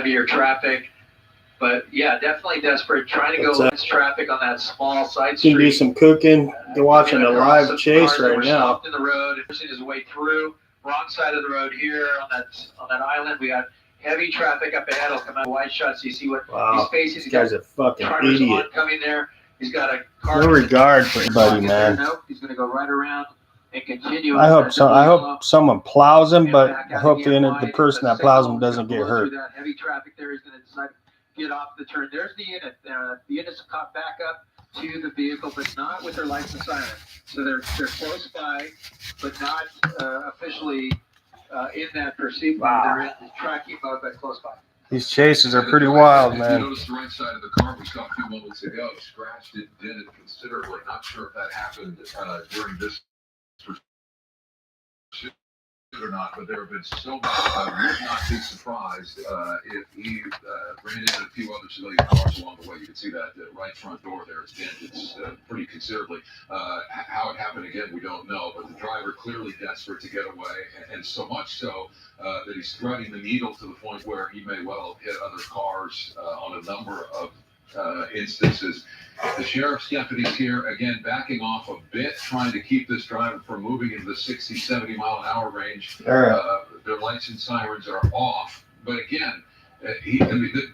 heavier traffic. But yeah, definitely desperate. Trying to go against traffic on that small side street. You can do some cooking. You're watching a live chase right now. In the road, pushing his way through. Wrong side of the road here on that island. We got heavy traffic up ahead. I'll come out wide shots. So you see what he's facing. This guy's a fucking idiot. Coming there. He's got a car. No regard for anybody, man. Nope. He's going to go right around and continue. I hope someone plows him, but I hope the person that plows him doesn't get hurt. That heavy traffic there is going to decide to get off the turn. There's the unit. The unit's caught back up to the vehicle, but not with their lights and siren. So they're close by, but not officially in that pursuit. Wow. They're in the tracking mode, but close by. These chases are pretty wild, man. You notice the right side of the car we saw a few moments ago scratched it, dented considerably. Not sure if that happened during this pursuit or not, but there have been so many. I would not be surprised if he ran into a few other civilian cars along the way. You can see that right front door there is dented pretty considerably. How it happened again, we don't know, but the driver clearly desperate to get away, and so much so that he's threading the needle to the point where he may well hit other cars on a number of instances. The sheriff's deputies here, again, backing off a bit, trying to keep this driver from moving into the 60, 70 mile an hour range. Their lights and sirens are off. But again,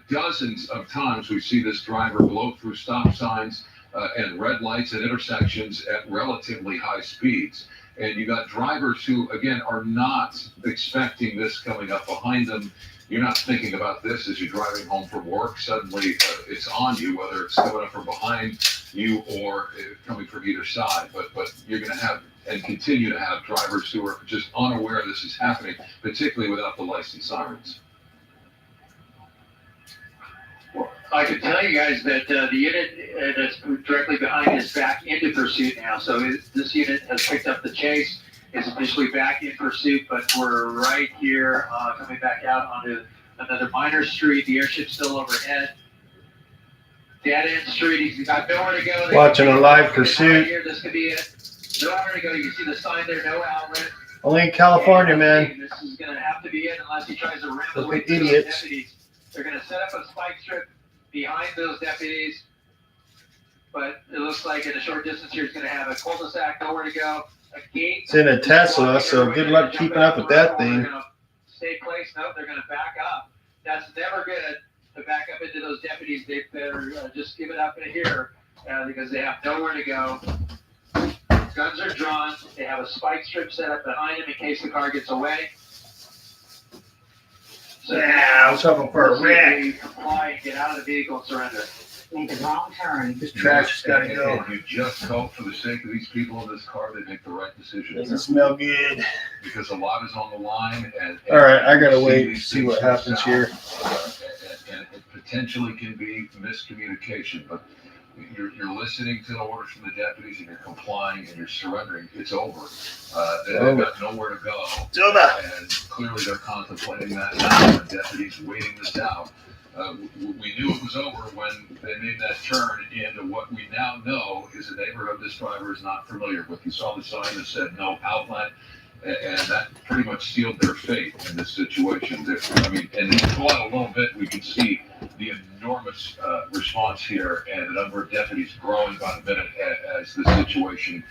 dozens of times we see this driver blow through stop signs and red lights at intersections at relatively high speeds. And you got drivers who, again, are not expecting this coming up behind them. You're not thinking about this as you're driving home from work. Suddenly it's on you, whether it's coming up from behind you or coming from either side. But you're going to have and continue to have drivers who are just unaware this is happening, particularly without the licensed sirens. Well, I can tell you guys that the unit that's directly behind is back into pursuit now. So this unit has picked up the chase. Is officially back in pursuit, but we're right here coming back out onto another minor street. The airship's still overhead. Dead end street. He's got nowhere to go. Watching a live pursuit. Here, this could be it. Nowhere to go. You can see the sign there, no outlet. Only in California, man. This is going to have to be it unless he tries to ram his way through those deputies. They're going to set up a spike strip behind those deputies, but it looks like in a short distance here, he's going to have a cul-de-sac, nowhere to go. It's in a Tesla, so good luck keeping up with that thing. Stay placed. Nope, they're going to back up. That's never good to back up into those deputies. They better just give it up in here because they have nowhere to go. Guns are drawn. They have a spike strip set up behind them in case the car gets away. So I was hoping for a wreck. Comply and get out of the vehicle and surrender. Made the wrong turn. This trash has got to go. And you just hope for the sake of these people in this car they make the right decision. Doesn't smell good. Because a lot is on the line. All right, I got to wait to see what happens here. And it potentially can be miscommunication, but you're listening to the orders from the deputies and you're complying and you're surrendering. It's over. They've got nowhere to go. It's over. And clearly they're contemplating that now. The deputies waiting this out. We knew it was over when they made that turn into what we now know is a neighborhood this driver is not familiar with. You saw the sign that said no outlet, and that pretty much sealed their fate in this situation. I mean, and if you go out a little bit, we can see the enormous response here and the number of deputies growing by the minute as the situation.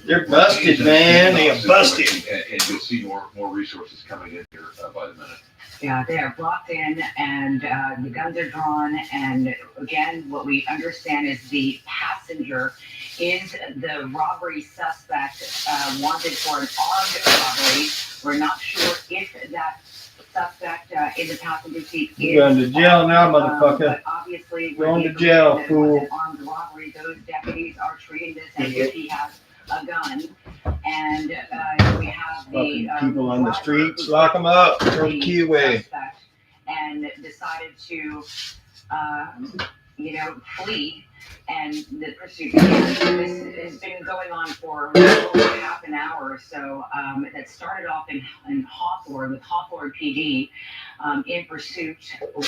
They're busted, man. They are busted. And you'll see more resources coming in here by the minute. Yeah, they are blocked in and the guns are drawn. And again, what we understand is the passenger is the robbery suspect wanted for an armed robbery. We're not sure if that suspect in the passenger seat is going to jail now, motherfucker. But obviously, going to jail, fool. An armed robbery. Those deputies are treating this as if he has a gun. And we have the people on the streets, lock them up, throw the key away. And decided to, flee, and the pursuit began. This has been going on for over half an hour or so. That started off in Hawthorne with Hawthorne PD in pursuit.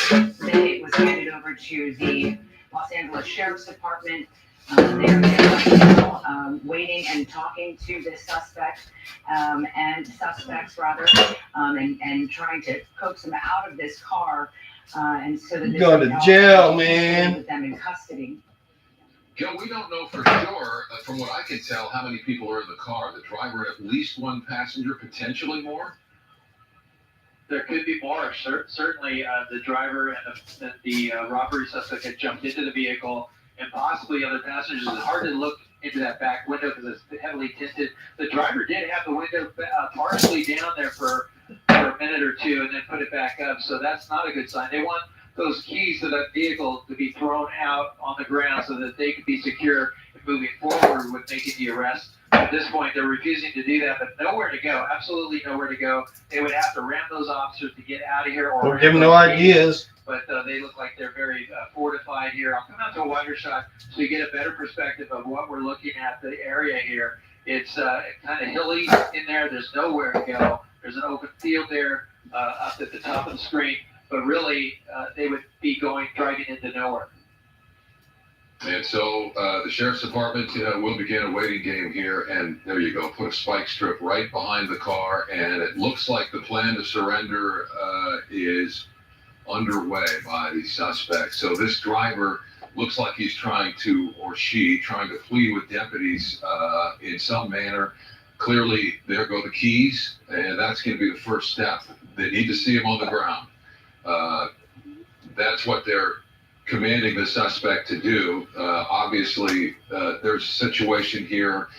Then it was handed over to the Los Angeles Sheriff's Department. They're now waiting and talking to the suspect and suspects rather, and trying to coax them out of this car. And so that You going to jail, man. With them in custody. Gil, we don't know for sure, from what I can tell, how many people are in the car. The driver, at least one passenger, potentially more. There could be more. Certainly, the driver and the robbery suspect had jumped into the vehicle, and possibly other passengers. It's hard to look into that back window because it's heavily tinted. The driver did have the window partially down there for a minute or two, and then put it back up. So that's not a good sign. They want those keys to that vehicle to be thrown out on the ground so that they can be secure in moving forward with making the arrest. At this point, they're refusing to do that, but nowhere to go. Absolutely nowhere to go. They would have to ram those officers to get out of here. Or Don't give them no ideas. But they look like they're very fortified here. I'll come out to a wider shot so you get a better perspective of what we're looking at, the area here. It's kind of hilly in there. There's nowhere to go. There's an open field there up at the top of the screen. But really, they would be driving into nowhere. And so the Sheriff's Department will begin a waiting game here. And there you go. Put a spike strip right behind the car. And it looks like the plan to surrender is underway by the suspect. So this driver looks like he's trying to flee with deputies in some manner. Clearly, there go the keys. And that's going to be the first step. They need to see him on the ground. That's what they're commanding the suspect to do. Obviously, there's a situation here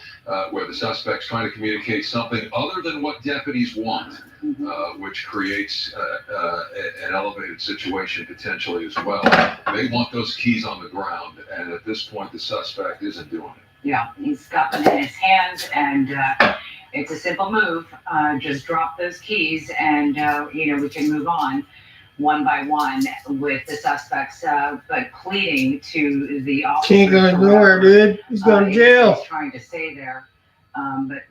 where the suspect's trying to communicate something other than what deputies want, which creates an elevated situation potentially as well. They want those keys on the ground, and at this point, the suspect isn't doing it. Yeah, he's got them in his hands, and it's a simple move. Just drop those keys, and we can move on one by one with the suspects, but pleading to the officer. Can't go nowhere, dude. He's going to jail. He's trying to stay there,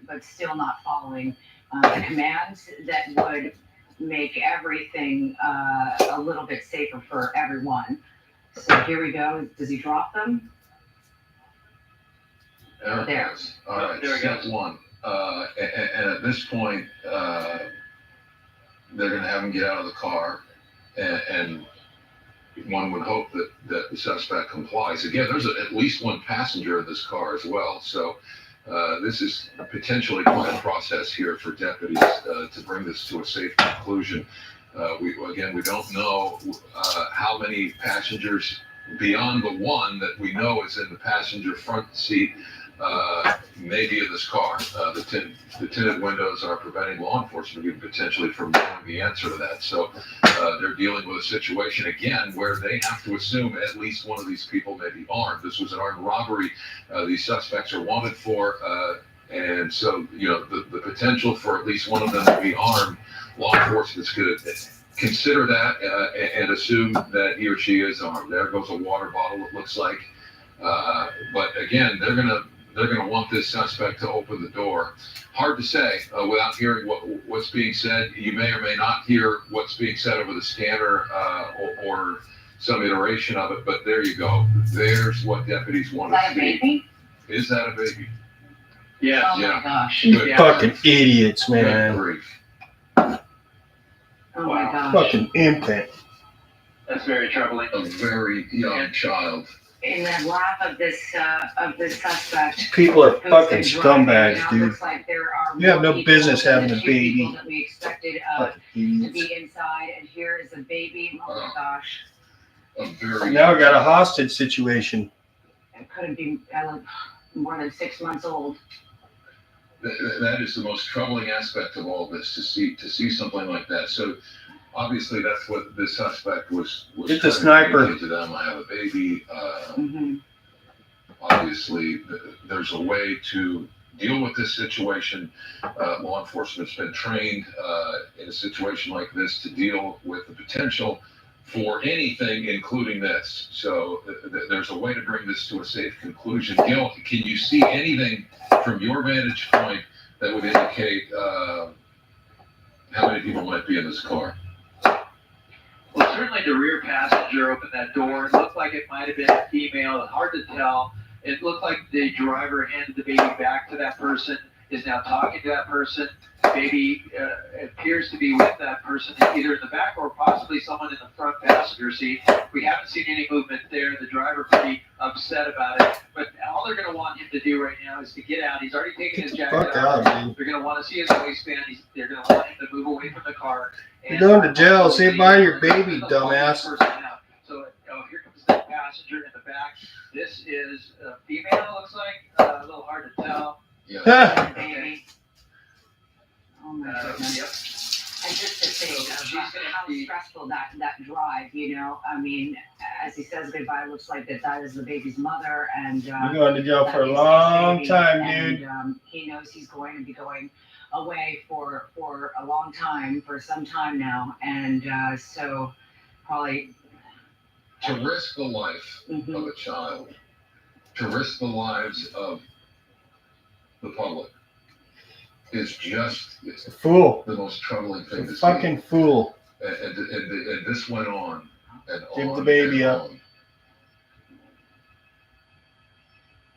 but still not following the commands that would make everything a little bit safer for everyone. So here we go. Does he drop them? There. All right, there we step go. one. And at this point, they're going to have him get out of the car. And one would hope that the suspect complies. Again, there's at least one passenger in this car as well. So this is potentially quite a process here for deputies to bring this to a safe conclusion. We don't know how many passengers beyond the one that we know is in the passenger front seat may be in this car. The tinted windows are preventing law enforcement even potentially from knowing the answer to that. So they're dealing with a situation again where they have to assume at least one of these people may be armed. This was an armed robbery. These suspects are wanted for, and so the potential for at least one of them to be armed. Law enforcement's going to consider that and assume that he or she is armed. There goes a water bottle. It looks like, but again, they're going to want this suspect to open the door. Hard to say without hearing what's being said. You may or may not hear what's being said over the scanner or some iteration of it, but there you go. There's what deputies want to see. Is that a baby? Is that a baby? Yeah. Oh my gosh. You Yeah. fucking idiots, Good man. grief. Oh my gosh. Fucking infant. That's very troubling. A very young child. In the lap of this suspect. People are who's fucking been driving. scumbags, Now it dude. looks like there are You have more no people business than having the a few baby. people that we expected Fucking to idiots. be inside, and here is a baby. Oh my gosh. A very Now we got a hostage situation. It couldn't be more than 6 months old. That is the most troubling aspect of all this, to see something like that. So obviously that's what the suspect was Get the trying to sniper. communicate to them. I have a baby. Obviously there's a way to deal with this situation. Law enforcement's been trained in a situation like this to deal with the potential for anything, including this. So there's a way to bring this to a safe conclusion. Gil, can you see anything from your vantage point that would indicate how many people might be in this car? Well, certainly the rear passenger opened that door. It looked like it might have been a female. Hard to tell. It looked like the driver handed the baby back to that person, is now talking to that person. baby appears to be with that person either in the back or possibly someone in the front passenger seat. We haven't seen any movement there. The driver pretty upset about it. But all they're going to want him to do right now is to get out. He's already taken his jacket Fuck off. out, man. They're going to want to see his waistband. They're going to want him to move away from the car. You're going to jail. Say bye to your baby, dumbass. So here comes the passenger in the back. This is a female, looks like. A little hard to tell. Yeah. Baby. Oh my goodness. Yep. And just to think So of she's gonna how be- stressful that drive, you know, I mean, as he says goodbye, it looks like that is the baby's mother, and You're going to jail for a that is his long baby, time, and, dude. he knows he's going to be going away for a long time, for some time now, and so probably. To risk the life Mhm. of a child, to risk the lives of the public, is just it's Fool. the most troubling thing to A see. fucking fool. And this went on and Give on the baby and up. on.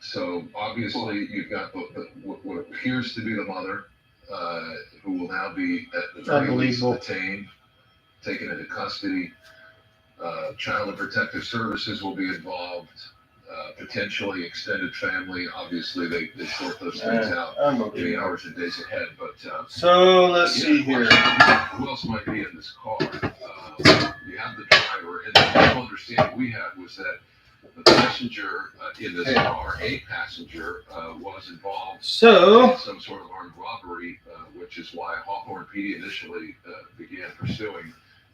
So obviously you've got what appears to be the mother, who will now be at the very least Unbelievable. detained, taken into custody. Child and Protective Services will be involved. Potentially extended family. Obviously, they sort those things out in the Unbelievable. hours and days ahead. But So let's see here. who else might be in this car? You have the driver, and the whole understanding we had was that the passenger in this car, a passenger, was involved So in some sort of armed robbery, which is why Hawthorne PD initially began pursuing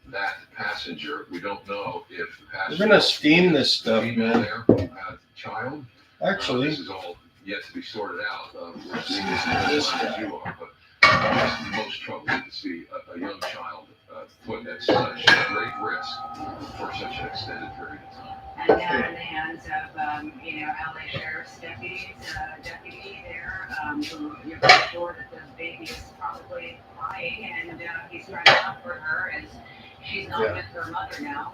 that passenger. We don't know if the we're passenger gonna steam this stuff, female man. there who had a child. Actually, This is all yet to be sorted out. We're seeing this as you are, but it's most troubling to see a young child put at such great risk for such an extended period of time. And now in the hands of, LA Sheriff's deputy there, who you're pretty sure that the baby is probably crying, and he's trying to comfort her as she's not with her mother now.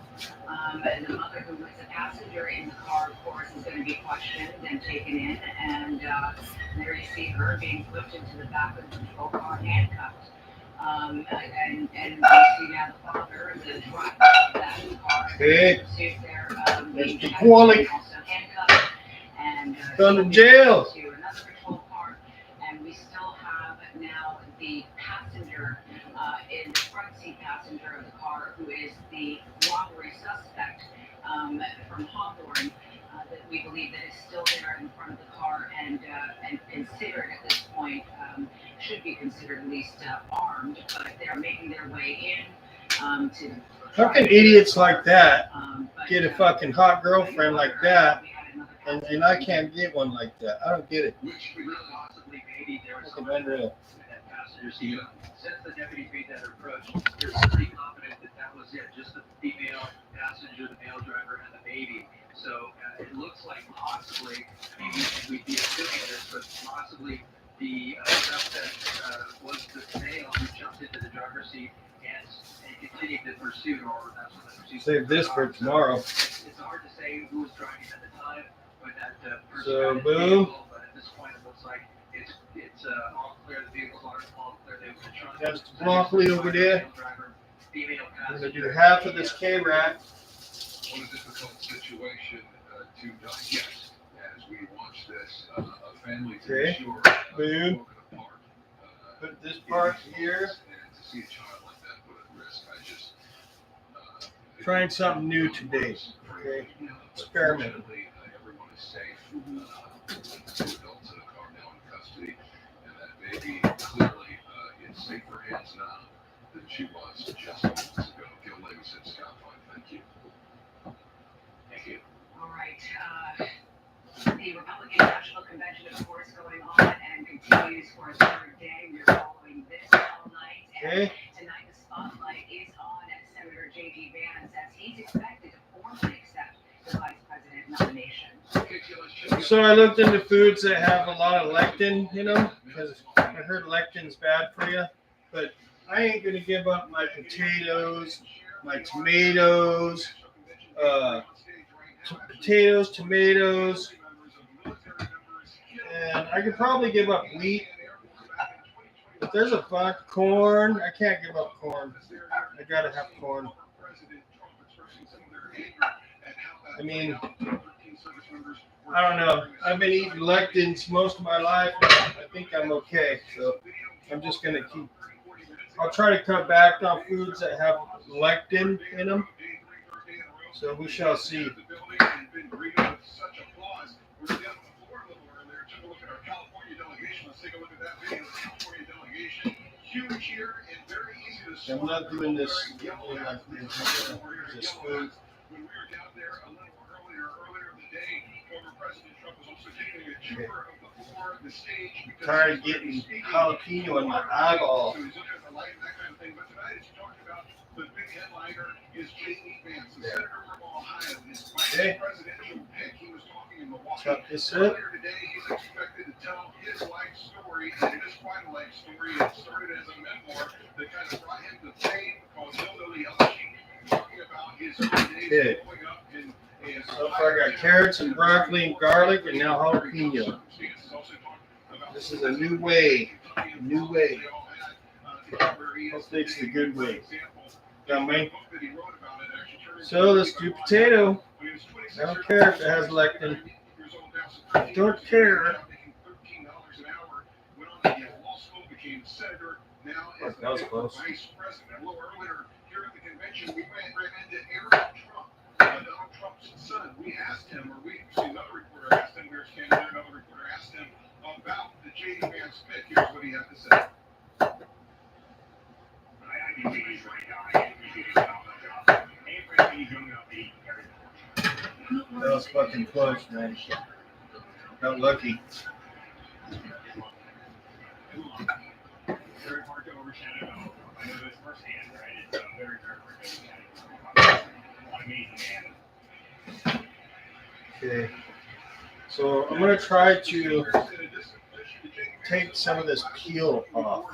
And the mother, who was a passenger in the car, of course, is going to be questioned and taken in, and there you see her being put into the back of the patrol car, handcuffed. And you see now the father, the driver of that car, Okay. pursuit there, being Mr. checked, Qualley. also handcuffed, and Gone to she'll be jail. taken to another patrol car, and we still have now the passenger in the front seat passenger of the car, who is the robbery suspect from Hawthorne, that we believe that is still there in front of the car and considered at this point, should be considered at least armed, but they're making their way in to fucking idiots like that but, get a fucking hot girlfriend like that, and I can't get one like that. I don't get it. Which we really Possibly, maybe there was Fucking someone unreal. in that passenger seat. Since the deputy made that approach, they're pretty confident that that was it, just the female passenger, the male driver, and the baby. So it looks like possibly, maybe we'd be assuming this, but possibly the suspect was the male who jumped into the driver's seat and continued the pursuit, or that's when the pursuit. Save this for tomorrow. It's hard to say who was driving at the time, but that person. So, got in the boom. vehicle, but at this point, it looks like it's all clear. The vehicles are all clear. They were trying That's the broccoli over there. Female I'm passenger. gonna do half of this K-Rat. What a difficult situation to digest as we watch this. A family to Okay. be sure Boom. broken apart. Put this part here. And to see a child like that put at risk, I just Trying something new today. Okay. Experiment. Fortunately, everyone is safe. The two adults in the car now in custody, and that baby clearly in safer hands now than she was just moments ago. Gil Levinson, Scott Fine, thank you. Thank you. All right. The Republican National Convention, of course, going on and continues for a third day. We're following this all night. And Okay. tonight, the spotlight is on Senator J.D. Vance as he's expected to formally accept the vice president nomination. So I looked into foods that have a lot of lectin in them because I heard lectin's bad for you, but I ain't gonna give up my potatoes, my tomatoes, tomatoes, and I could probably give up wheat, But there's a bunch of corn. I can't give up corn. I gotta have corn. I mean, I don't know. I've been eating lectins most of my life. I think I'm okay. So I'm just gonna keep. I'll try to cut back on foods that have lectin in them. So we shall see. I'm not doing this like this food. Okay. I'm tired of getting jalapeno in my eyeball. Okay. Chop this up. Okay. So far I got carrots and broccoli and garlic and now jalapeno. This is a new way. A new way. Hopefully it's the good way. Got me? So let's do potato. I don't care if it has lectin. I don't care. That was close. We asked him, or another reporter asked him, another reporter asked him about the J.D. Vance pick. Here's what he had to say. That was fucking close, man. Got lucky. Very hard to overshadow. I know this firsthand, right? It's very, very hard to amazing man. Okay. So I'm going to try to take some of this peel off.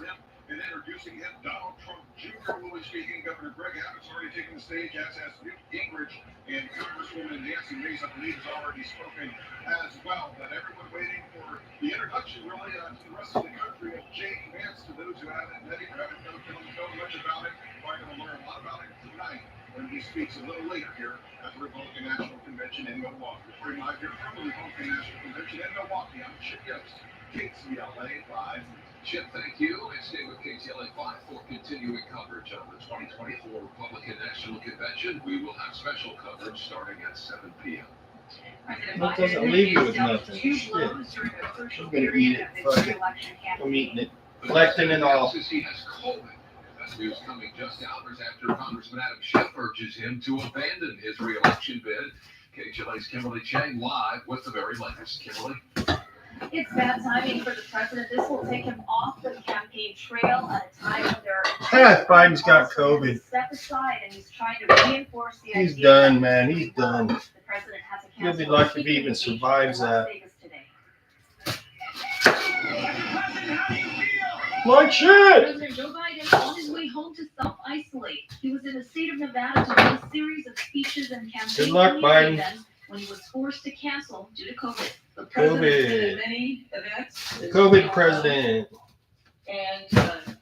And introducing him, Donald Trump Jr. will be speaking. Governor Greg Abbott's already taken the stage, as has Newt Gingrich, and Congresswoman Nancy Mace, I believe, has already spoken as well. But everyone waiting for the introduction, really, to the rest of the country of J.D. Vance. To those who haven't met him, haven't know much about it, are going to learn a lot about it tonight when he speaks a little later here at the Republican National Convention in Milwaukee. We're live here from the Republican National Convention in Milwaukee. I'm Chip Yost, KTLA 5. Chip, thank you, and stay with KTLA 5 for continuing coverage of the 2024 Republican National Convention. We will have special coverage starting at 7 p.m. That doesn't leave you with nothing. Shit. I'm gonna eat it. Fuck it. I'm eating it. Lectin and all. He has COVID. That news coming just hours after Congressman Adam Schiff urges him to abandon his re-election bid. KTLA's Kimberly Chang live with the very latest. Kimberly. It's bad timing for the president. This will take him off the campaign trail at a time when there are Biden's got COVID. Step aside, and he's trying to reinforce the He's idea done, that man. He's done. The president has a He'll be lucky if he even survives that. Like shit! President Joe Biden on his way home to self-isolate. He was in the state of Nevada to do a series of speeches and campaign Good luck, Biden. events when he was forced to cancel due to COVID. The president has been in many events. COVID president. And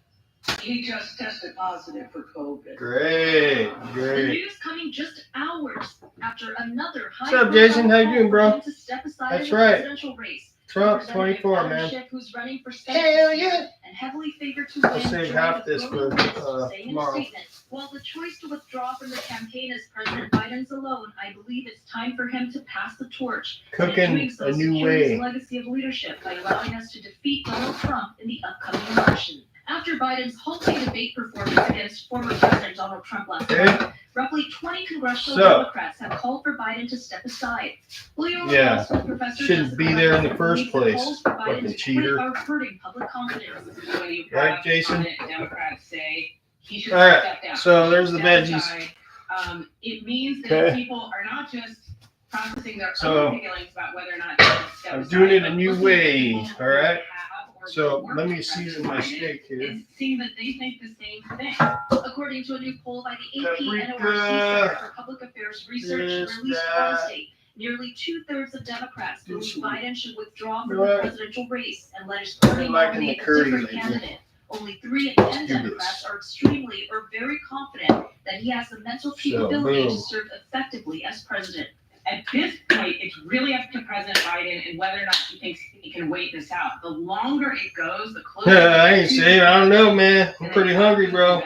he just tested positive for COVID. Great, The great. news coming just hours after another What's up, Jason? How you doing, bro? to step aside That's in the right. presidential race. Trump Representative 24, Adam man. Schiff, who's running for Senate Hell this year yeah. and heavily favored to I'll win, save joined half the this growing for list to say in a tomorrow. statement, while the choice to withdraw from the campaign is President Biden's alone, I believe it's time for him to pass the torch. And in Cooking doing so, a new secure his way. legacy of leadership by allowing us to defeat Donald Trump in the upcoming election. After Biden's halting debate performance against former President Donald Trump last month, roughly 20 congressional Democrats have called for Biden to step aside. Yeah, Law School professor shouldn't Jessica be there in the Huffman first believes place. the calls for Biden Fucking to cheater. quit are hurting public confidence. When you Right, have Jason? Democrats say he should All right, step down. so there's the Step veggies. aside. It means that Okay. people are not just processing their So, own feelings about whether or not to step I'm aside, doing it a but new looking way, at people all right? who have or So work let me with season my President steak here. Biden and seeing that they think the same thing. According to a new poll by the AP Paprika. NORC Center for Public Affairs Research This, released that. Wednesday, nearly 2/3 of Democrats Do believe some- Biden should withdraw from You know the what? presidential race and let his party Been liking the nominate a curry different lately. candidate. Only 3 in 10 Democrats are extremely or very confident that he has the mental capability to serve effectively as president. At this point, it's really up to President Biden and whether or not he thinks he can wait this out. The longer it goes, the closer. I ain't saying. I don't know, man. I'm pretty hungry, bro.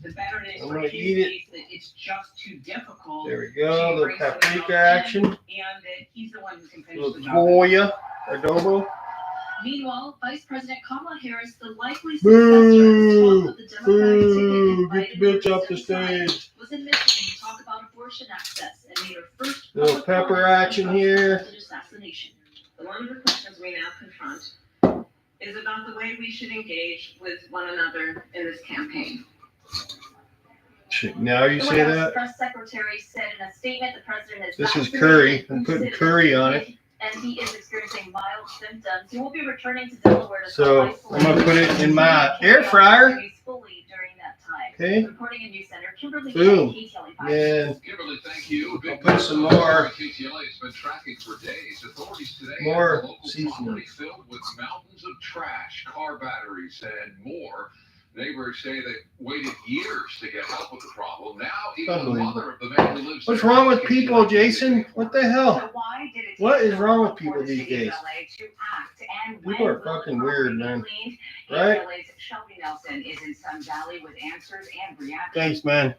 The better it is I'm for gonna his eat it. case that it's just too difficult. There we go. The paprika action. And that he's the one who can finish the Little job. Goya. Adobo. Meanwhile, Vice President Kamala Harris, the likely Boo! successor at the top of the Democratic Boo! ticket, Get the bitch off the stage. was in Michigan to talk about abortion access and made her first Little pepper action here. assassination. One of the questions we now confront is about the way we should engage with one another in this campaign. Shit, now you The say White House that? press secretary said in a statement the president is This is vaccinated curry. I'm and putting considered curry on it. and he is experiencing mild symptoms. He will be returning to Delaware to So I'm gonna put it in my air fryer. fully during that time. Okay. Reporting in News Center, Kimberly Boom. KTLA5. And Kimberly, thank you. I'll put some more. KTLA has been tracking for days. Authorities today More have a local seasoning. property filled with mountains of trash, car batteries, and more. Neighbors say they waited years to get help with the problem. Now, even the Unbelievable. mother of the man who lives what's there wrong with says people, KTLA Jason? What the hell? So why did it What take is so wrong long with people for the these city of days? LA to act? And People when are will fucking the weird, property be man. cleaned? Right? KTLA's Shelby Nelson is in Sun Valley with answers and reactions. Thanks, man.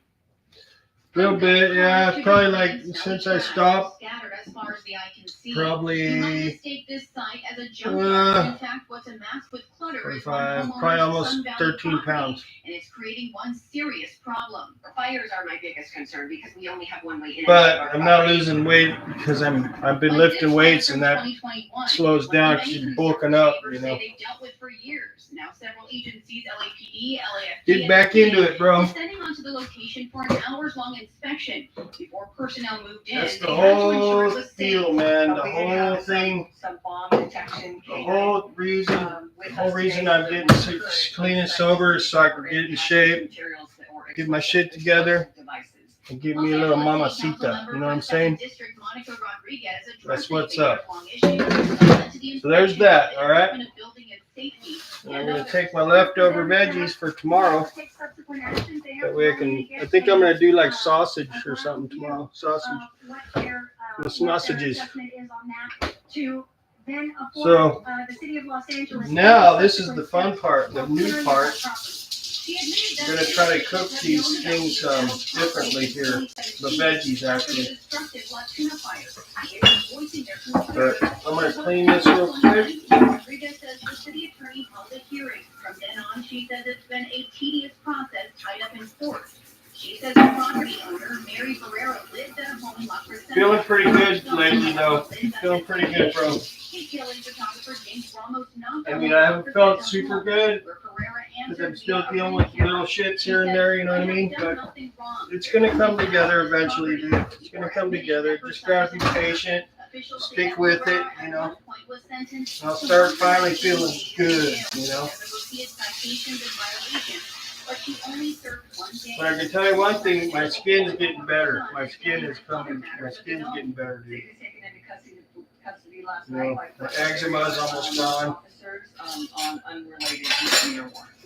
Little bit, yeah. Probably like since I stopped, Scattered as far as the eye can see. You might probably mistake this site as a junkyard. In fact, what's amassed with clutter is 45, one probably homeowner's almost Sun Valley 13 property, pounds. and it's creating one serious problem. Fires are my biggest concern because we only have one way in and out But of our I'm not property. losing weight because I've been lifting weights and that slows down because you're bulking up, you know. They've dealt with for years. Now several agencies, LAPD, LAFD, Get back into it, bro. descending onto the location for an hours-long inspection before personnel moved in. That's the They had to ensure whole it was safe. deal, man. The But we did whole have thing. some bomb detection. The whole reason. with The whole us reason today I'm so getting that we could clean and inspect sober is so I can or get in impact shape, materials that were get my explosive shit together, devices. and give me a little mamacita. You know what I'm saying? That's what's up. So there's that, all right? And I'm gonna take my leftover veggies for tomorrow. That way I think I'm gonna do like sausage or something tomorrow. Sausage. The sausages. So now this is the fun part, the new part. I'm gonna try to cook these things differently here. The veggies actually. But I'm gonna clean this real quick. Rodriguez says the city attorney held a hearing. From then on, she says it's been a tedious process tied up in court. She says the property owner, Mary Barrera, lives at a home in La Crescenta. Feeling pretty good lately though. Feeling pretty good, bro. I mean, I haven't felt super good because I'm still dealing with little shits here and there, you know what I mean? But it's gonna come together eventually, dude. It's gonna come together. Just gotta be patient. Stick with it, you know. I'll start finally feeling good, you know. But I can tell you one thing, my skin's getting better. My skin is getting better, dude. You know, the eczema is almost gone.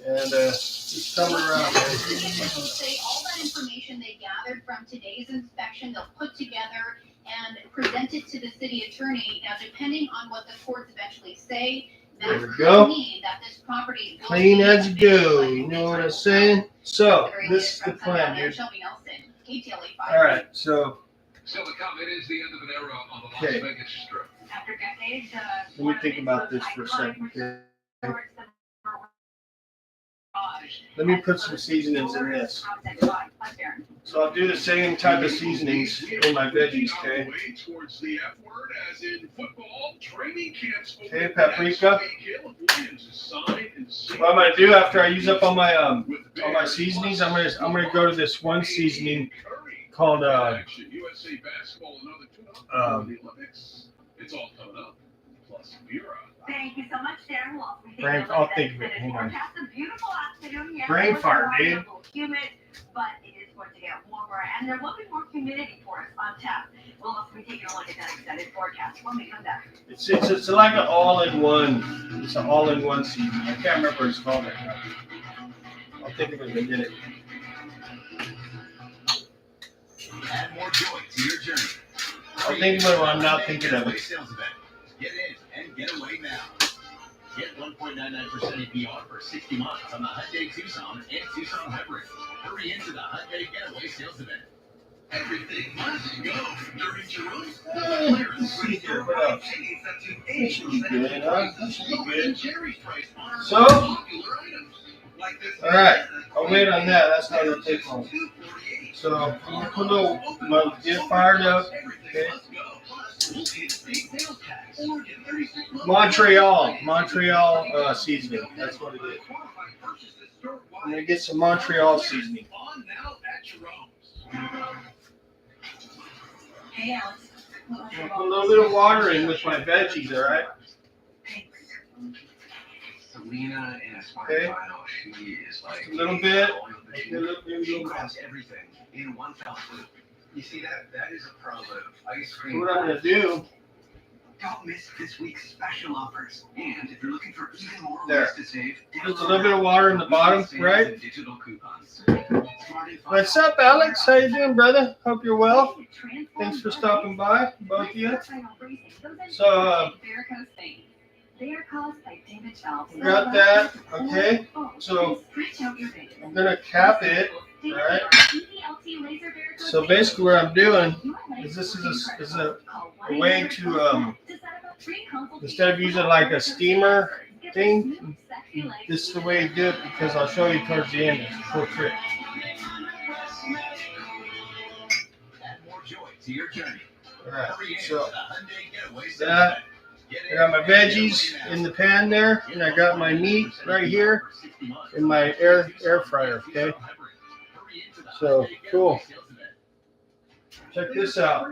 And just coming around, man. Say all that information they gathered from today's inspection, they'll put together and present it to the city attorney. Now, depending on what the courts eventually say, There that we could go. mean that this property will Clean be as you go, officially you know what I'm saying? So, this is the plan, dude. Shelby Nelson, KTLA5. Alright, so Still to come, it is the end of an era on the Las Okay. Vegas Strip. After decades, let me think about this for a second. Okay? Let me put some seasonings in this. So I'll do the same type of seasonings in my veggies, okay? Okay, paprika. What I'm gonna do after I use up all my seasonings, I'm gonna go to this one seasoning called Thank you so much, Darren. I'll think of it. Hang on. Have a beautiful afternoon. Yeah, Brain it's fart, a dude. little humid, but it is going to get warmer, and they're looking for humidity for us on tap. We'll also be taking a look at that extended forecast when we come back. It's like an all-in-one. It's an all-in-one season. I can't remember what it's called right now. I'll think of it in a minute. Add more joy to your journey. I'll think of it when I'm not thinking of it. Sales event. Get in and get away now. Get 1.99% APR for 60 months on the Hyundai Tucson and Tucson Hybrid. Hurry into the Hyundai Getaway Sales event. Everything must go during Jerome's Let's see here. What else? This should be good, huh? This should be good. So, all right. I'll wait on that. That's not going to take long. So, I'm going to put a little, get fired up. Okay. Montreal seasoning. That's what it is. I'm going to get some Montreal seasoning. Hey, Alex. I'm going to put a little bit of water in with my veggies, all right? Selena in a spy Okay. final, she is like A little bit. She grabs everything in one fell swoop. You see that is a pro of ice cream. What I'm going to do, Don't miss this week's special offers. And if you're looking for even more There. ways to save, just a little bit of water in the bottom, right? Digital coupons. What's up, Alex? How you doing, brother? Hope you're well. Thanks for stopping by, both of you. So, got that, okay? So, I'm going to cap it, all right? So, basically what I'm doing is this is a way to, instead of using like a steamer thing, this is the way to do it because I'll show you towards the end. It's a cool trick. Add more joy to your journey. All right, Hurry in so to the Hyundai Getaway Sales that, event. Get I in got my and get veggies away now. in the pan there, and I got my meat right here in my air fryer, okay? So, cool. Check this out.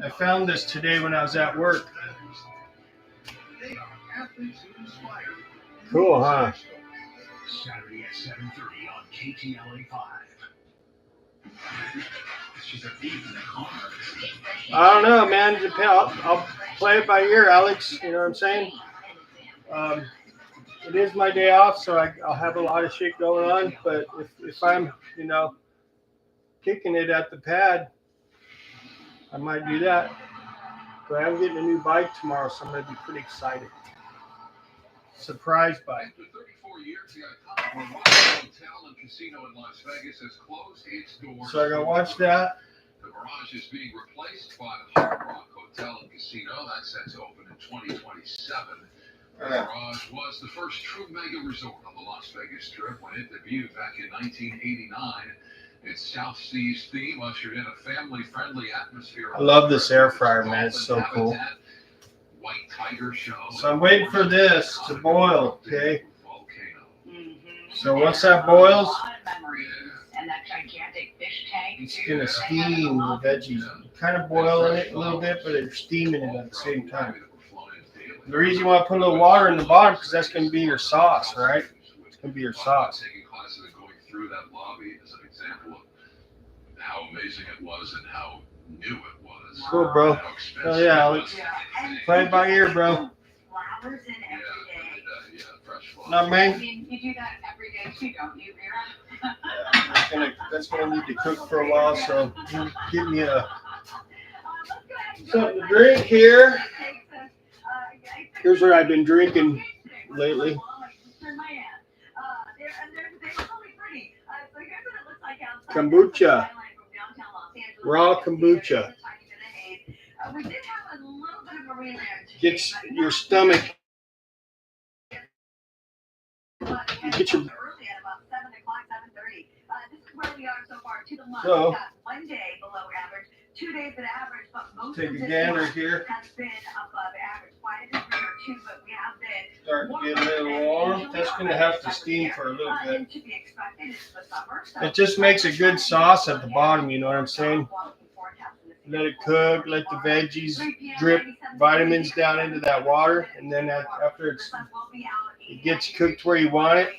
I found this today when I was at work. Cool, huh? Saturday at 7:30 on KTLA 5. She's a thief in the corner. I don't know, man. I'll play it by ear, Alex. You know what I'm saying? It is my day off, so I'll have a lot of shit going on. But if I'm, kicking it at the pad, I might do that. But I'm getting a new bike tomorrow, so I'm going to be pretty excited. Surprise bike. After 34 years, the iconic Mirage Hotel and Casino in Las Vegas has closed its doors. So I got to watch that. The Mirage is being replaced by the Hard Rock Hotel and Casino. That's set to open in 2027. The Mirage was the first true mega resort on the Las Vegas Strip when it debuted back in 1989. Its South Seas theme ushered in a family-friendly atmosphere. I love this air fryer, man. It's so cool. White Tiger Show. So I'm waiting for this to boil, okay? So once that boils, it's going to steam the veggies. Kind of boiling it a little bit, but it's steaming it at the same time. The reason you want to put a little water in the bottom because that's going to be your sauce, all right? It's going to be your sauce. Taking classes and going through that lobby is an example of how amazing it was and how new it was. Cool, bro. How expensive Oh, yeah, it Alex. was. Play it by ear, bro. Flowers in every day. Yeah, fresh flowers. No, I man. mean, you do that every day too, don't you, Vera? That's gonna need to cook for a while, so give me something to drink here. Here's what I've been drinking lately. Kombucha. Raw kombucha. Gets your stomach. Get your. So, one day below average, 2 days at average, but most take of a this gander month here. has been above average. Why is it 3 or 2? But we have been Starting to get a little warm. That's gonna have to steam for a little bit. and to be expected. It's the summer, so It just makes a good sauce at the bottom. You know what I'm saying? Let it cook. Let the veggies drip vitamins down into that water, and then after it gets cooked where you want it,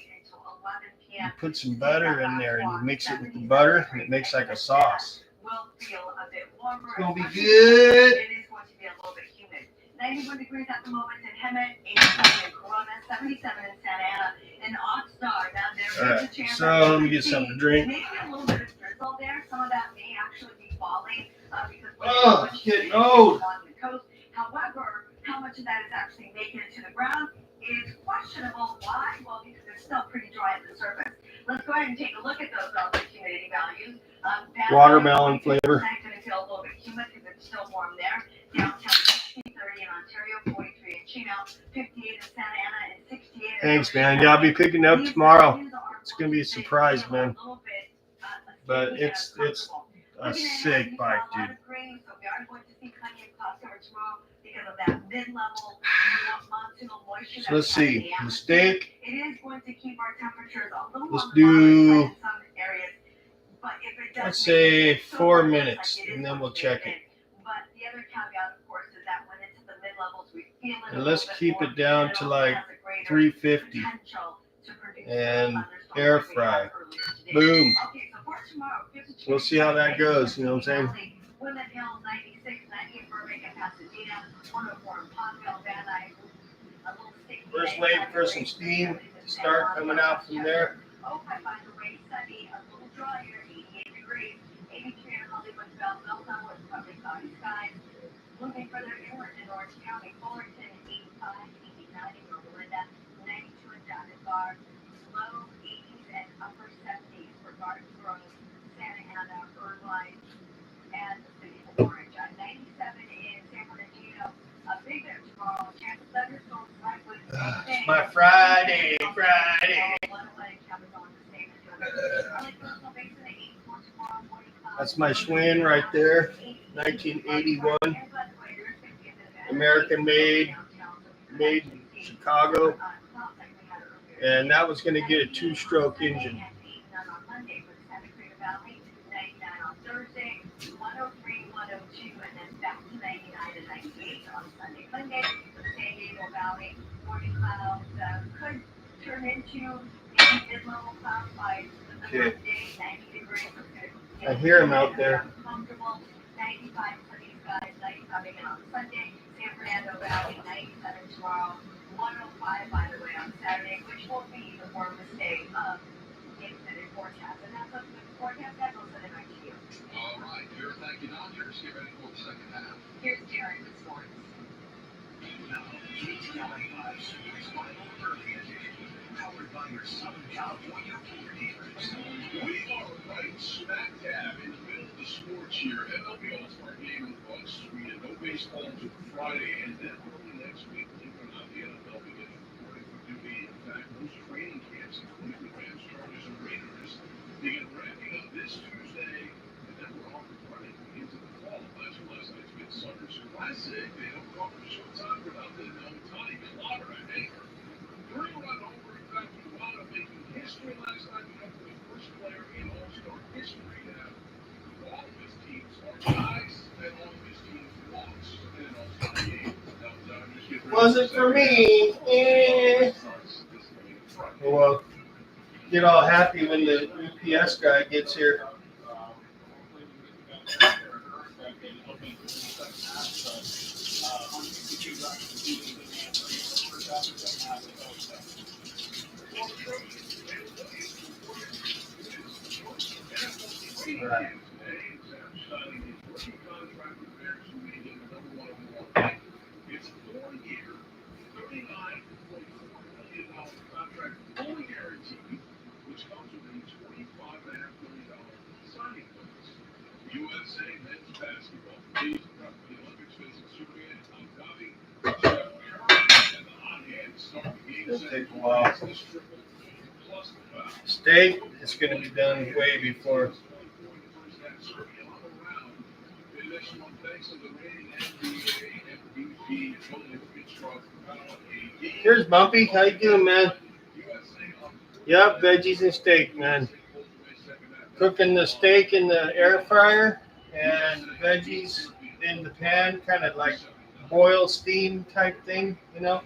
you put some butter in there, and you mix it with the butter, and it makes like a sauce. will feel a bit warmer. It's gonna be good. It is going to be a little bit humid. 91 degrees at the moment in Hemet, 87 in Corona, 77 in Santa Ana, and Oxnard. Now there is a chance. So let me get something to drink. Maybe a little bit of drizzle there. Some of that may actually be falling because it's getting old. along the coast. However, how much of that is actually making it to the ground is questionable. Why? Well, because it's still pretty dry at the surface. Let's go ahead and take a look at those relative humidity values. Watermelon flavor. It's going to feel a little bit humid because it's still warm there. Downtown 60, 30 in Ontario, 43 in Chino, 58 in Santa Ana, and 68 in Thanks, man. Yeah, I'll be picking up tomorrow. It's gonna be a surprise, man. But it's a sick bike, dude. So let's see. The steak. It is going to keep our temperatures a little Let's on do, the moderate side in some areas, but if it does let's say make it so 4 much, minutes, it is and then we'll going to check make it. But the other caveat, of course, is that when it's in the mid levels, we feel it. And let's keep it down to like 350 and air fry. Boom. We'll see how that goes. You know what I'm saying? Woodland Hills 96, 98 Burbank and Pasadena, 104 in Pontville, Van Nuys, a little sticky. First waiting for some steam to start coming out from there. Oh, by the way, sunny, a little drier, 88 degrees, 83 in Hollywood, Belleville, with probably cloudy skies. Moving further inward in Orange County, Fullerton, 85, 89 in Rosalinda, 92 in Diamond Bar, low 80s and upper 70s for Garden Grove, Santa Ana, Irvine, and the city of Orange. 97 in San Bernardino, a big there tomorrow. Chance of thunderstorms likely. It's my Friday. That's my Schwinn right there. 1981. American made in Chicago. And that was going to get a 2-stroke engine. Okay. I hear him out there. 95 sunny skies, 95 again on Sunday. San Fernando Valley, 97 tomorrow. 105, by the way, on Saturday, which will be the warmest day of the extended forecast. And that's what's the forecast. That's also the night to you. All right, Jared, thank you, Don. Jared, get ready for the second half. Here's Jared with sports. Now, GTI 5 Series Final Early Edition, powered by your Southern California Kia dealers. We are right smack dab in the middle of the sports here. MLB All-Star Game in the books. We had no baseball until Friday, and then early next week, believe it or not, the NFL begins reporting for duty. In fact, most training camps, including the Rams, Chargers, and Raiders, begin ramping up this Tuesday, and then we're off and running into the fall. Last night's Midsummer's Classic. They don't go for Showtime for nothing. Tony Clobber and Baker. 3 run over, in fact, he wound up making history last night. The first player in All-Star history to have all of his teams RBIs and all of his teams walks in an All-Star game. Wasn't for me. Well, get all happy when the UPS guy gets here. Right. It's 4-year, $39.4 million contract, fully guaranteed, which comes with a $25.5 million signing bonus. USA men's basketball leads up the Olympics facing Serbia and Abu Dhabi. And the hot hand start the game. It'll take a while. Steak is going to be done way before. Here's Bumpy. How you doing, man? Yep, veggies and steak, man. Cooking the steak in the air fryer and the veggies in the pan, kind of like boil steam type thing, you know.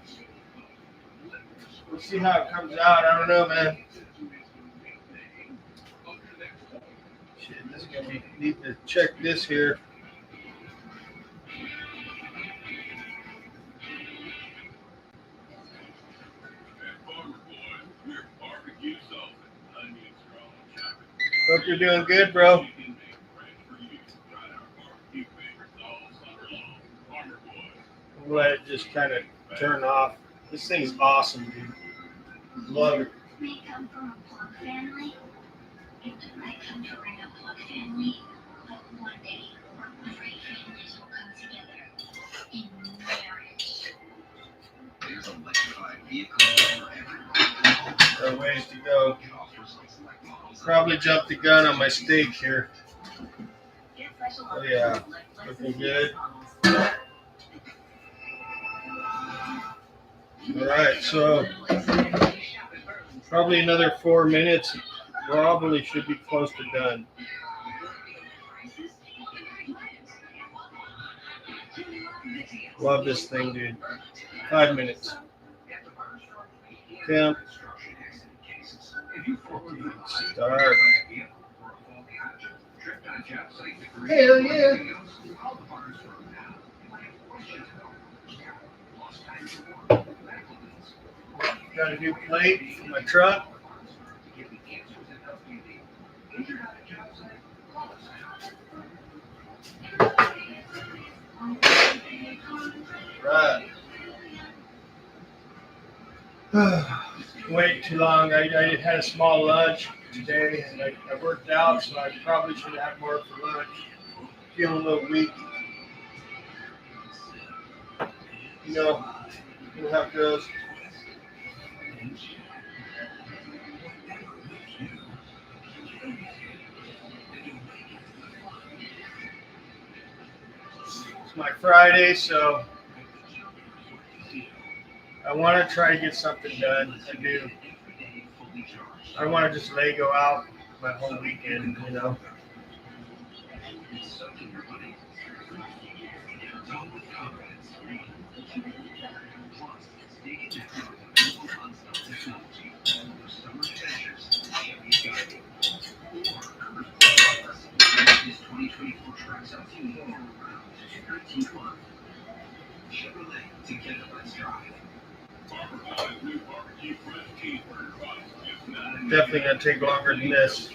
We'll see how it comes out. I don't know, man. Shit, Just gonna need to check this here. Hope you're doing good, bro. Let it just kind of turn off. This thing's awesome, dude. Love it. We come from a plug family. And I come from a plug family. But one day, great families will come together in marriage. There's electrified vehicles for everyone. There are ways to go. Probably jumped the gun on my steak here. Oh yeah, looking good. Alright, so probably another 4 minutes. Probably should be close to done. Love this thing, dude. 5 minutes. Temp. Start. Hell yeah. Got a new plate for my truck. Right. Wait too long. I had a small lunch today, and I worked out, so I probably should have had more for lunch. Feeling a little weak. You know how it goes. It's my Friday, so I want to try to get something done. I do. I want to just Lego out my whole weekend, you know. Definitely gonna take longer than this.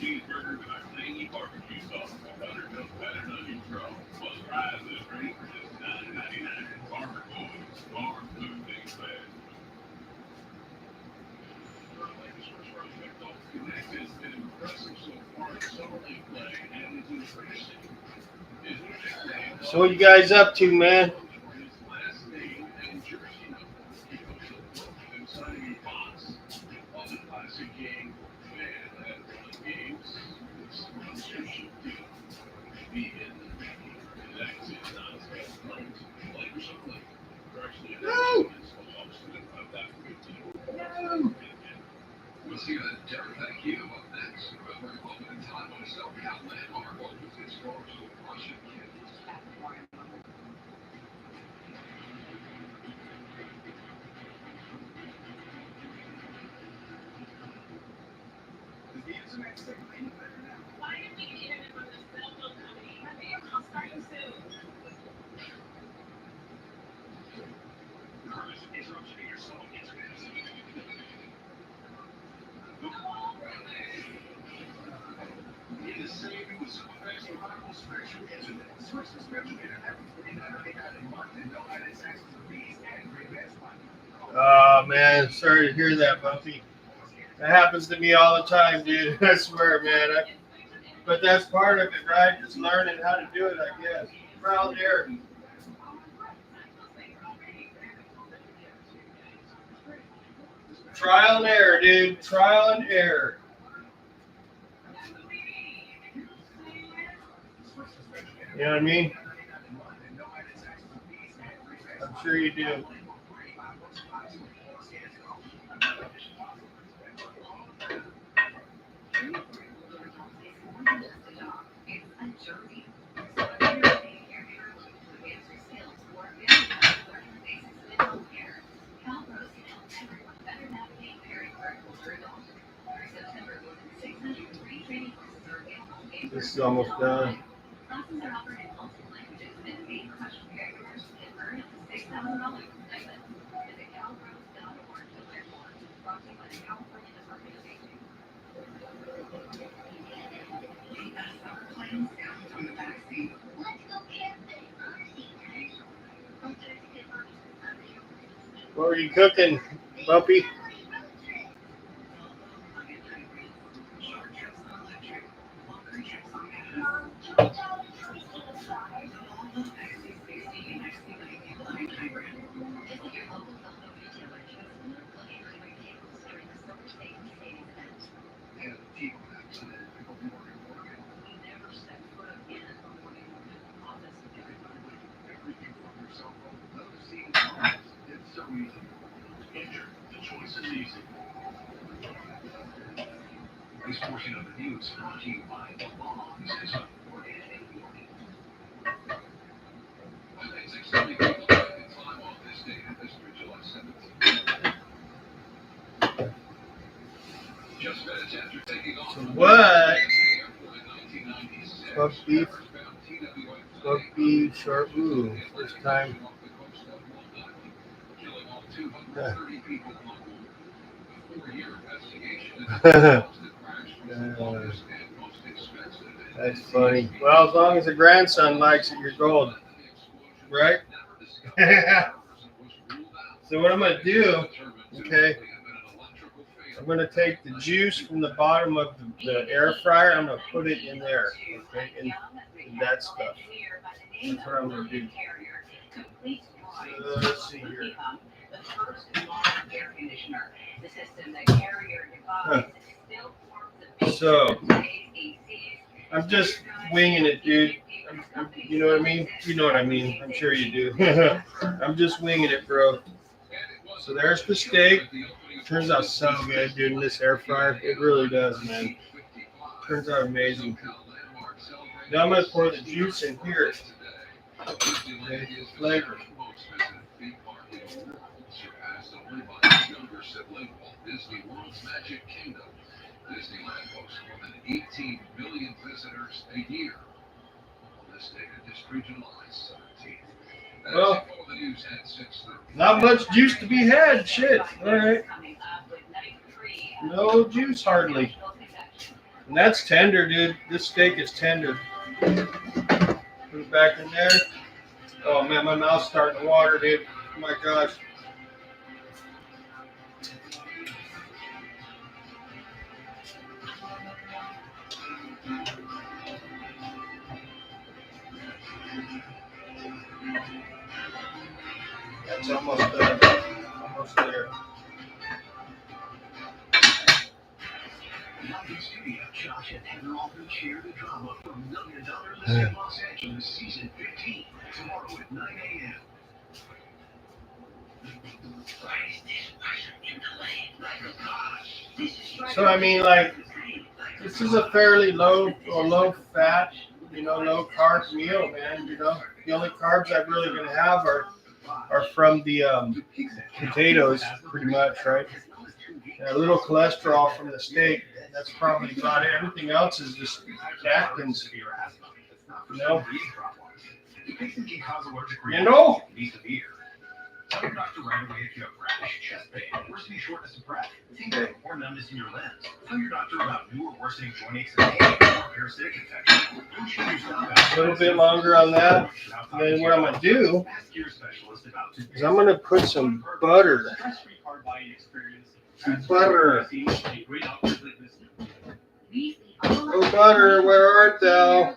So what you guys up to, man? No. We'll see that Derek, thank you. Up next, a very welcome time on a self-count landmark on Lucas Stores of Russian kids. Why did we get internet from this cell phone company? I'll start you soon. Oh man, sorry to hear that, Bumpy. That happens to me all the time, dude. I swear, man. But that's part of it, right? Just learning how to do it, I guess. Trial and error. Trial and error, dude. Trial and error. You know what I mean? I'm sure you do. This is almost done. Classes are offered in multiple languages and paid professional caregivers can earn up to $6,000 stipend. Visit calgrowth.org to learn more. Brought to you by the California Department of Aging. Summer plans come from the backseat. Let's go camping. What were you cooking, Bumpy? This portion of the news brought to you by the law offices of So what? Smoked beef, short. Ooh, first time. That's funny. Well, as long as the grandson likes it, you're gold, right? So what I'm gonna do, okay? I'm gonna take the juice from the bottom of the air fryer. I'm gonna put it in there, okay? In that stuff. That's what I'm gonna do. Let's see here. So I'm just winging it, dude. You know what I mean? You know what I mean. I'm sure you do. I'm just winging it, bro. So there's the steak. Turns out so good, dude, in this air fryer. It really does, man. Turns out amazing. Now I'm going to pour the juice in here. Okay, flavor. Disneyland boasts more than 18 million visitors a year. This data just regionalized 17th. Well, not much juice to be had. Shit. All right. No juice hardly. And that's tender, dude. This steak is tender. Put it back in there. Oh man, my mouth's starting to water, dude. Oh my gosh. That's almost done. Almost there. Josh and Heather often share the drama from $1 Million Listing Los Angeles Season 15, tomorrow at 9 a.m. So I mean, like, this is a fairly low fat, low carb meal, man. You know, the only carbs I'm really gonna have are from the potatoes, pretty much, right? And a little cholesterol from the steak. That's probably about it. Everything else is just Atkins. You know? Tell your doctor right away if you have rash, chest pain, worsening shortness of breath, tingling, or numbness in your limbs. Tell your doctor about new or worsening joint aches and pain or parasitic infection. Don't shoot yourself. A little bit longer on that. And then what I'm going to do is I'm going to put some butter. Butter. Oh, butter, where art thou?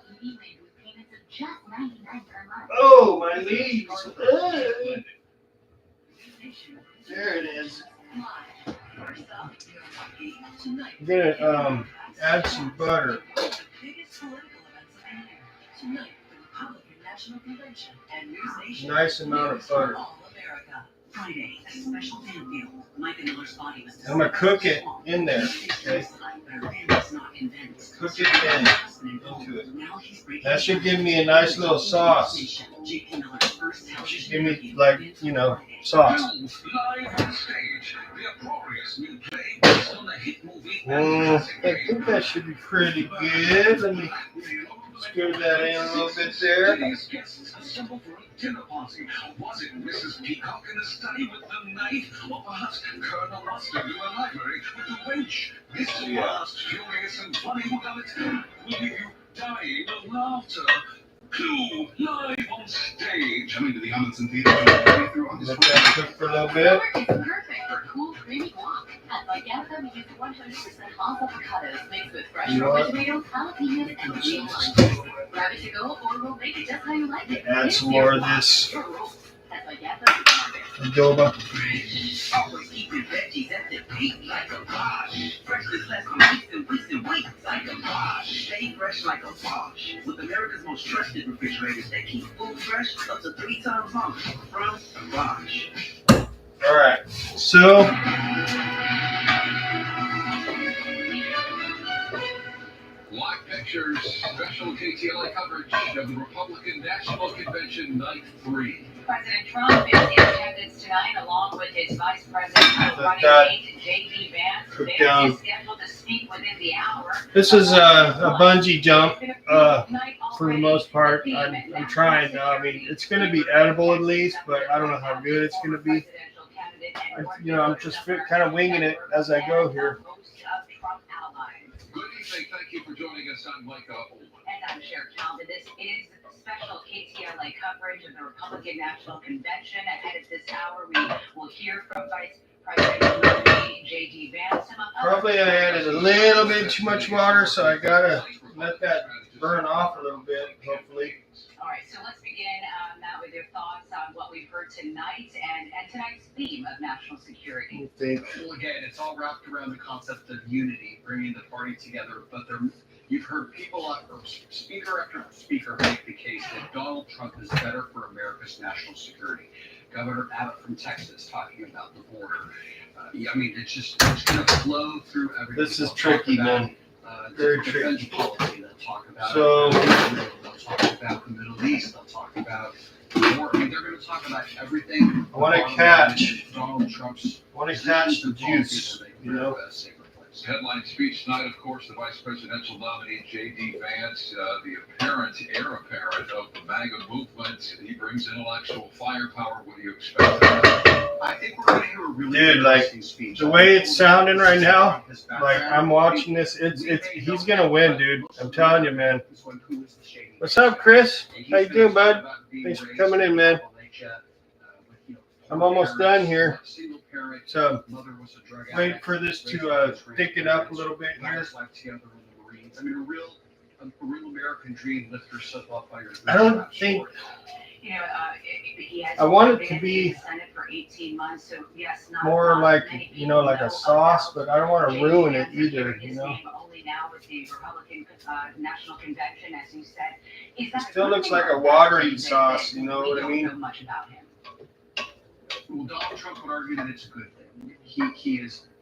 Oh, my leaves. There it is. I'm gonna add some butter. Nice amount of butter. I'm gonna cook it in there. Okay. Cook it into it. That should give me a nice little sauce. Should give me sauce. I think that should be pretty good. Let me screw that in a little bit there. Dinner party. Was it Mrs. Peacock in the study with the knife? Or perhaps Colonel Mustard in the library with the wench? This last furious and funny whodunit will leave you dying of laughter. Clue live on stage. Coming to the Amundsen Theater on this Let that cook for a little bit. It's perfect for cool, creamy guac. At Veggies, we use 100% Hass avocados mixed with fresh You know raw what? tomatoes, jalapenos, and green lime. Grab it to go, or we'll make it just how you like it. Add some more of this At Veggies, adobo. Always keeping veggies at the peak like a Bosch. Freshly less than weeks and weeks like a Bosch. Stay fresh like a Bosch. With America's most trusted refrigerators that keep food fresh up to 3 times longer. From Bosch. All right, so Live pictures, special KTLA coverage of the Republican National Convention Night 3. President Trump is in attendance tonight, along with his vice president, running mate J.D. Vance. Cook Vance down. is scheduled to speak within the hour. this is a bungee jump. For the most part, I'm trying now. I mean, it's going to be edible at least, but I don't know how good it's going to be. I'm just kind of winging it as I go here. Good evening. Thank you for joining us. I'm Mike Olin. And I'm Cher Calvin. This is special KTLA coverage of the Republican National Convention. Ahead of this hour, we will hear from Vice President J.D. Vance. Probably I added a little bit too much water, so I got to let that burn off a little bit, hopefully. All right, so let's begin, Matt, with your thoughts on what we've heard tonight and tonight's theme of national security. Well, again, it's all wrapped around the concept of unity, bringing the party together. But you've heard speaker after speaker make the case that Donald Trump is better for America's national security. Governor Abbott from Texas talking about the border. I mean, it's going to flow through everything. This is tricky, man. Very tricky. Policy. They'll talk about So, they'll talk about the Middle East. They'll talk about war. I mean, they're going to talk about everything. I want to catch Donald Trump's the juice, you know. Headline speech tonight, of course, the vice presidential nominee, J.D. Vance, the heir apparent of the MAGA movement. He brings intellectual firepower. What do you expect? I think we're going to hear a really Dude, speech. The way it's sounding right now, like I'm watching this, he's gonna win, dude. I'm telling you, man. What's up, Chris? How you doing, bud? Thanks for coming in, man. I'm almost done here, so wait for this to thicken up a little bit here. I mean, a real American dream. Lift yourself up by your I don't think. He has I want it to be been in the Senate for 18 months, so yes, more like, many like a people sauce, know but I don't want to J.D. ruin it Vance either, hearing his you know. name only now with the Republican National Convention, as you said. Is that Still looks like a something watery that sauce, you know what I we mean? don't know much about him? Well, Donald Trump would argue that it's a good thing.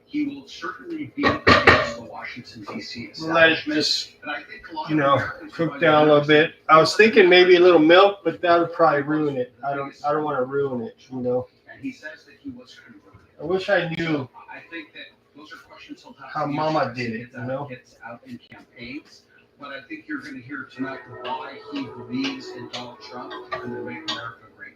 He will certainly be against the Washington, D.C. Let it establishment. just, And I think a lot of Americans cook would down a little bit. I was thinking maybe a little milk, but that would probably ruin it. I don't want to ruin it, you know. And he says that he was converted. I wish I knew I think that those are questions he'll have how to Mama answer as he did it, gets you out- know? gets out in campaigns. But I think you're going to hear tonight why he believes in Donald Trump and the Make America Great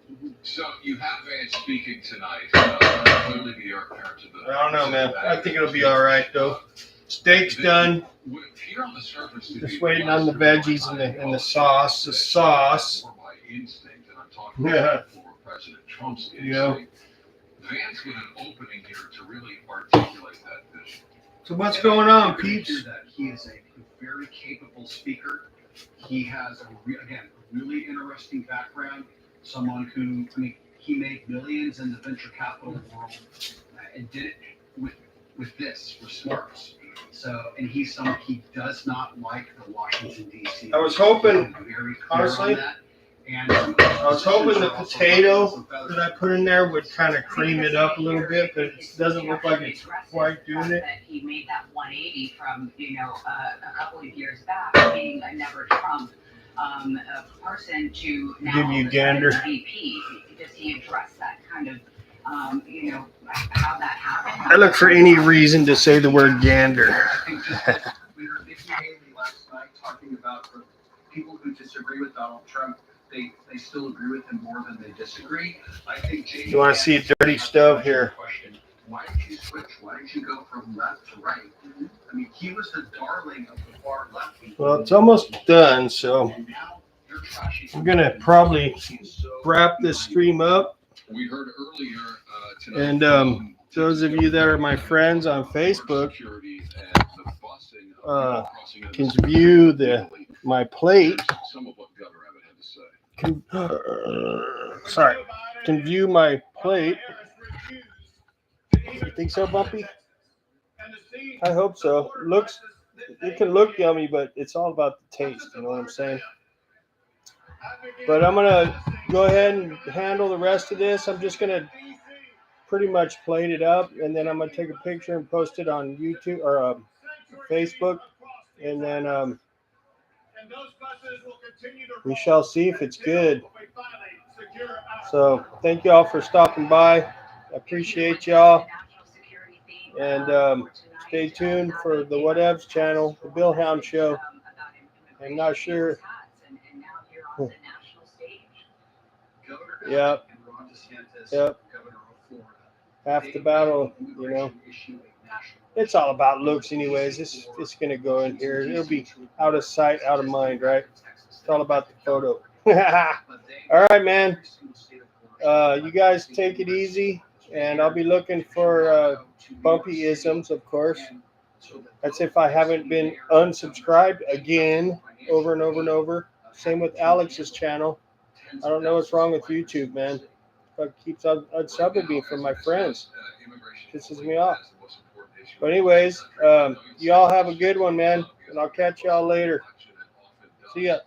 movement. So you have Vance speaking tonight. Clearly the heir apparent to the. I don't know, man. I think it'll be all right, though. Steak's done. Would appear on the surface to Just be waiting on the veggies and the sauce. The sauce. More by instinct, and I'm talking Yeah. about for President Trump's instinct. Yeah. Vance with an opening here to really articulate that vision. So what's going on, You're gonna hear peeps? that he is a very capable speaker. He has a really interesting background. Someone who, he made millions in the venture capital world and did it with smarts. So, and he's someone, he does not like the Washington, D.C. I was hoping, Very clear honestly, on that. And I was hoping the potato that I put in there would kind of cream it up a little bit, but it doesn't look like it's quite doing it. That he made that 180 from, a couple of years back, being a never Trump person to now Give you all of a gander. sudden VP. Does he address that kind of you know, how that happened. I look for any reason to say the word gander. I think just like we heard Nikki Haley last night talking about for people who disagree with Donald Trump, they still agree with him more than they disagree. I think Jamie, You want to see dirty stuff here? Question. Why did you switch? Why did you go from left to right? I mean, he was the darling of the far left. Well, it's almost done, so And now you're trashing. I'm gonna probably wrap this stream up. We heard earlier tonight. And those of you that are my friends on Facebook can view my plate. Some of what Governor Abbott had to say. Can view my plate. You think so, Bumpy? I hope so. It can look yummy, but it's all about the taste. You know what I'm saying? But I'm gonna go ahead and handle the rest of this. I'm just gonna pretty much plate it up, and then I'm gonna take a picture and post it on YouTube or Facebook, and then we shall see if it's good. So thank y'all for stopping by. I appreciate y'all, and stay tuned for the Whatevs channel, the Bill Hound Show. I'm not sure. Yep. Yep. Half the battle, you know. It's all about looks anyways. It's going to go in here. It'll be out of sight, out of mind, right? It's all about the photo. All right, man. You guys take it easy, and I'll be looking for Bumpy isms, of course. That's if I haven't been unsubscribed again over and over and over. Same with Alex's channel. I don't know what's wrong with YouTube, man. It keeps unsubbing me from my friends. Pisses me off. But anyways, y'all have a good one, man. And I'll catch y'all later. See ya.